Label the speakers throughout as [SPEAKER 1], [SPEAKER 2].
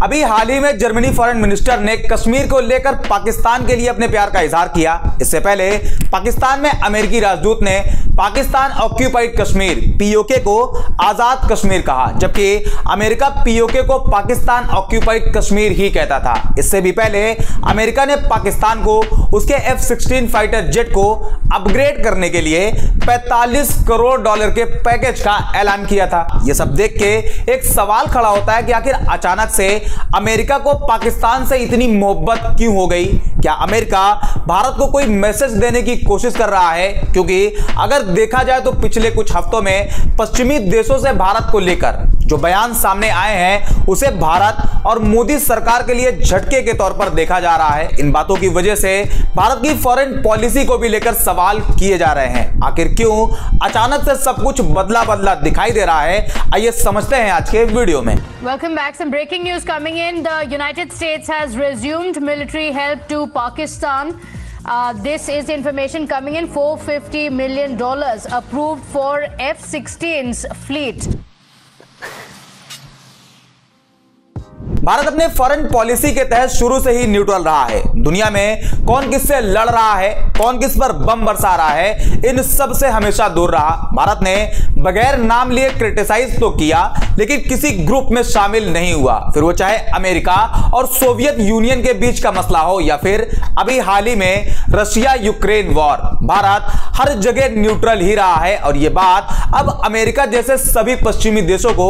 [SPEAKER 1] अभी हाल ही में Germany foreign minister ने कश्मीर को लेकर पाकिस्तान के लिए अपने प्यार का इजहार किया। इससे पहले पाकिस्तान में अमेरिकी राजदूत ने पाकिस्तान ऑक्यूपाइड कश्मीर पीओके को आजाद कश्मीर कहा, जबकि अमेरिका पीओके को पाकिस्तान ऑक्यूपाइड कश्मीर ही कहता था। इससे भी पहले अमेरिका ने पाकिस्तान को उसके F-16 फाइटर जेट को अपग्रेड करने के लिए $45 करोड़ के पैकेज का ऐलान किया था। यह सब देख के एक सवाल खड़ा होता है कि आखिर अचानक से अमेरिका को पाकिस्तान से इतनी मोहब्बत क्यों हो गई? क्या अमेरिका भारत को कोई मैसेज देने की कोशिश कर रहा है? क्योंकि अगर देखा जाए तो पिछले कुछ हफ्तों में पश्चिमी देशों से भारत को लेकर जो बयान सामने आए हैं उसे भारत और मोदी सरकार के लिए झटके के तौर पर देखा जा रहा है। इन बातों की वजह से भारत की फॉरेन पॉलिसी को भी लेकर सवाल किए जा रहे हैं। आखिर क्यों अचानक से सब कुछ बदला बदला दिखाई दे रहा है, आइए समझते हैं आज के वीडियो में।
[SPEAKER 2] Welcome back. Some breaking news coming in. The United States has resumed military help to Pakistan. This is information coming in. $450 million approved for F-16's fleet.
[SPEAKER 1] Bharat अपने फॉरेन पॉलिसी के तहत शुरू से ही न्यूट्रल रहा है। दुनिया में कौन किससे लड़ रहा है, कौन किस पर बम बरसा रहा है, इन सब से हमेशा दूर रहा। भारत ने बगैर नाम लिए क्रिटिसाइज तो किया, लेकिन किसी ग्रुप में शामिल नहीं हुआ। फिर वो चाहे अमेरिका और सोवियत यूनियन के बीच का मसला हो या फिर अभी हाल ही में रशिया यूक्रेन वॉर, भारत हर जगह न्यूट्रल ही रहा है। और ये बात अब अमेरिका जैसे सभी पश्चिमी देशों को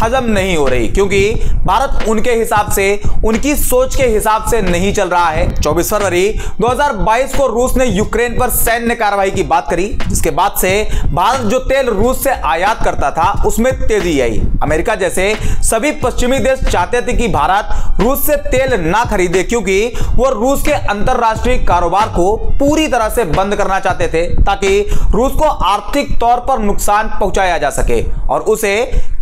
[SPEAKER 1] हजम नहीं हो रही, क्योंकि भारत उनके हिसाब से, उनकी सोच के हिसाब से नहीं चल रहा है। 24 फरवरी 2022 को रूस ने यूक्रेन पर सैन्य कार्रवाई की बात करी, जिसके बाद से भारत जो तेल रूस से आयात करता था उसमें तेजी आई। अमेरिका जैसे सभी पश्चिमी देश चाहते थे कि भारत रूस से तेल ना खरीदे, क्योंकि वो रूस के अंतरराष्ट्रीय कारोबार को पूरी तरह से बंद करना चाहते थे, ताकि रूस को आर्थिक तौर पर नुकसान पहुंचाया जा सके और उसे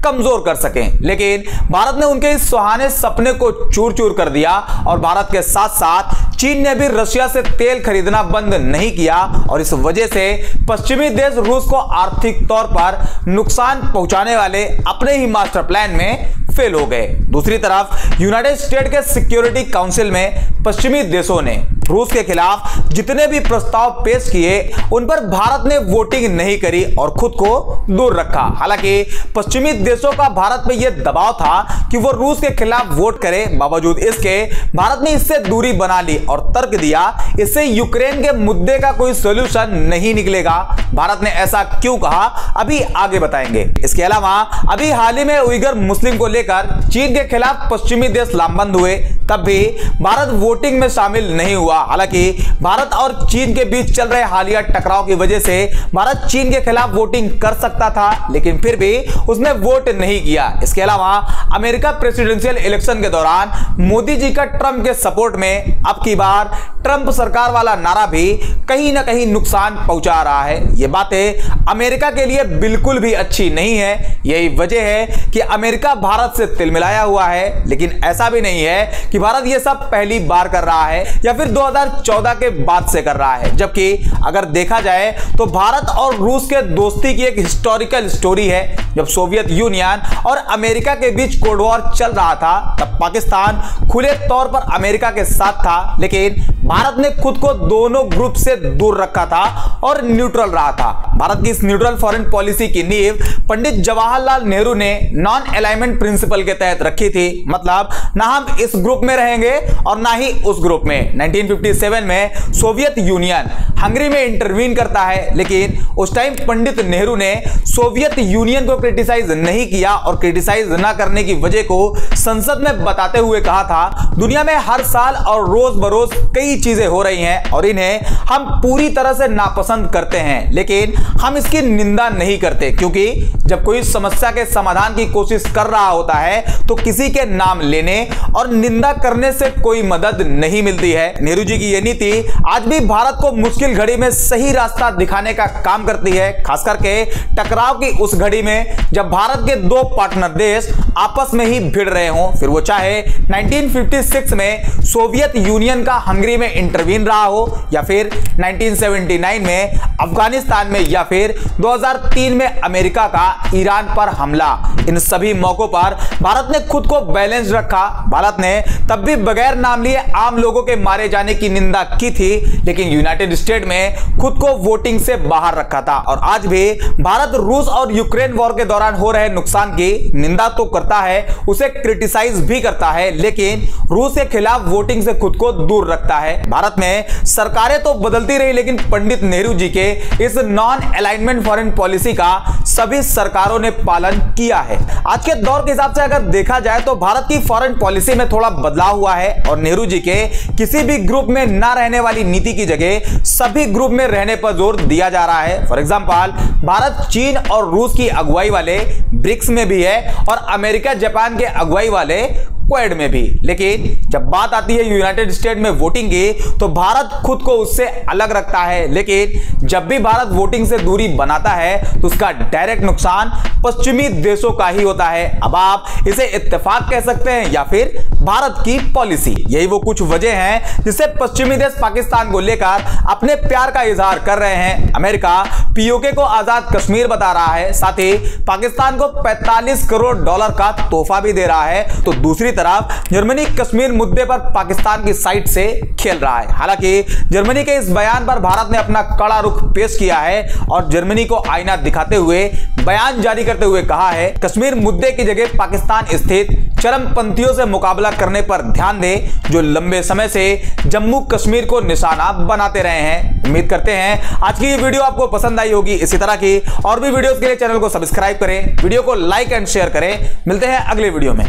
[SPEAKER 1] कमजोर कर सकें। लेकिन भारत ने उनके इस सुहाने सपने को चूर चूर कर दिया और भारत के साथ साथ चीन ने भी रशिया से तेल खरीदना बंद नहीं किया और इस वजह से पश्चिमी देश रूस को आर्थिक तौर पर नुकसान पहुंचाने वाले अपने ही मास्टर प्लान में फेल हो गए। दूसरी तरफ यूनाइटेड स्टेट के सिक्योरिटी काउंसिल में पश्चिमी देशों ने रूस के खिलाफ जितने भी प्रस्ताव पेश किए उन पर भारत ने वोटिंग नहीं करी और खुद को दूर रखा। हालांकि पश्चिमी देशों का भारत पर यह दबाव था कि वो रूस के खिलाफ वोट करे, बावजूद इसके भारत ने इससे दूरी बना ली और तर्क दिया इससे यूक्रेन के मुद्दे का कोई सॉल्यूशन नहीं निकलेगा। भारत ने ऐसा क्यों कहा, अभी आगे बताएंगे। इसके अलावा अभी हाल ही में उइगर मुस्लिम को लेकर चीन के खिलाफ पश्चिमी देश लामबंद हुए, तब भी भारत वोटिंग में शामिल नहीं हुआ। हालांकि भारत और चीन के बीच चल रहे हालिया टकराव की वजह से भारत चीन के खिलाफ वोटिंग कर सकता था, लेकिन फिर भी उसने वोट नहीं किया। इसके अलावा अमेरिका प्रेसिडेंशियल इलेक्शन के दौरान मोदी जी का ट्रंप के सपोर्ट में अब की बार ट्रंप सरकार वाला नारा भी कहीं ना कहीं नुकसान पहुंचा रहा है। ये बातें अमेरिका के लिए बिल्कुल भी अच्छी नहीं है। यही वजह है कि अमेरिका भारत से तिल मिलाया हुआ है, लेकिन ऐसा भी नहीं है कि भारत ये सब पहली बार कर रहा है या फिर 2014 के बाद से कर रहा है। जबकि अगर देखा जाए तो भारत और रूस के दोस्ती की एक हिस्टोरिकल स्टोरी है। जब सोवियत यूनियन और अमेरिका के बीच कोल्ड वॉर चल रहा था तब पाकिस्तान खुले तौर पर अमेरिका के साथ था, लेकिन भारत ने खुद को दोनों ग्रुप से दूर रखा था और न्यूट्रल रहा था। भारत की इस न्यूट्रल फॉरेन पॉलिसी की नींव पंडित जवाहरलाल नेहरू ने नॉन अलाइनमेंट प्रिंसिपल के तहत रखी थी, मतलब ना हम इस ग्रुप में रहेंगे और ना ही उस ग्रुप में। 1957 में सोवियत यूनियन हंगरी में इंटरवीन करता है, लेकिन उस टाइम पंडित नेहरू ने सोवियत यूनियन को क्रिटिसाइज नहीं किया और क्रिटिसाइज ना करने की वजह को संसद में बताते हुए कहा था, दुनिया में हर साल और रोज बरोज कई चीजें हो रही हैं और इन्हें हम पूरी तरह से नापसंद करते हैं, लेकिन हम इसकी निंदा नहीं करते, क्योंकि जब कोई समस्या के समाधान की कोशिश कर रहा होता है तो किसी के नाम लेने और निंदा करने से कोई मदद नहीं मिलती है। नेहरू जी की यह नीति आज भी भारत को मुश्किल घड़ी में सही रास्ता दिखाने का काम करती है, खास करके टकराव की उस घड़ी में जब भारत के दो पार्टनर देश आपस में ही भिड़ रहे हों, फिर वो चाहे 1956 में सोवियत यूनियन का हंगरी में में इंटरवीन रहा हो, या फिर 1979 में अफगानिस्तान में, या फिर 2003 में अमेरिका का ईरान पर हमला, इन सभी मौकों पर भारत ने खुद को बैलेंस रखा। भारत ने तब भी बगैर नाम लिए आम लोगों के मारे जाने की निंदा की थी, लेकिन यूनाइटेड स्टेट में खुद को वोटिंग से बाहर रखा था। और आज भी भारत रूस और यूक्रेन वॉर के दौरान हो रहे नुकसान की निंदा तो करता है, उसे क्रिटिसाइज भी करता है, लेकिन रूस के खिलाफ वोटिंग से खुद को दूर रखता है। भारत में सरकारें तो बदलती रही, लेकिन पंडित नेहरू जी के इस नॉन अलाइनमेंट फॉरेन पॉलिसी का सभी सरकारों ने पालन किया है। आज के दौर के हिसाब से अगर देखा जाए तो भारत की फॉरेन पॉलिसी में थोड़ा बदलाव हुआ है और नेहरू जी के किसी भी ग्रुप में ना रहने वाली नीति की जगह सभी ग्रुप में रहने पर जोर दिया जा रहा है। फॉर एग्जांपल, भारत चीन और रूस की अगुवाई वाले ब्रिक्स में भी है और अमेरिका जापान के अगुवाई वाले क्वाड में भी। लेकिन जब बात आती है यूनाइटेड स्टेट में वोटिंग की, तो भारत खुद को उससे अलग रखता है। लेकिन जब भी भारत वोटिंग से दूरी बनाता है तो उसका डायरेक्ट नुकसान पश्चिमी देशों का ही होता है। अब आप इसे इत्तेफाक कह सकते हैं या फिर भारत की पॉलिसी। यही वो कुछ वजह हैं जिससे पश्चिमी देश पाकिस्तान को लेकर अपने प्यार का इजहार कर रहे हैं। अमेरिका पीओके को आजाद कश्मीर बता रहा है, साथ ही पाकिस्तान को $45 करोड़ का तोहफा भी दे रहा है। तो दूसरी तरफ जर्मनी कश्मीर मुद्दे पर पाकिस्तान की साइड से खेल रहा है। हालांकि जर्मनी के इस बयान पर भारत ने अपना कड़ा रुख पेश किया है और जर्मनी को आईना दिखाते हुए बयान जारी करते हुए कहा है, कश्मीर मुद्दे की जगह पाकिस्तान स्थित चरमपंथियों से मुकाबला करने पर ध्यान दें, जो लंबे समय से जम्मू कश्मीर को निशाना बनाते रहे हैं। उम्मीद करते हैं आज की ये वीडियो आपको पसंद आई होगी। इसी तरह की और भी वीडियोस के लिए चैनल को सब्सक्राइब करें, वीडियो को लाइक एंड शेयर करें। मिलते हैं अगले वीडियो में।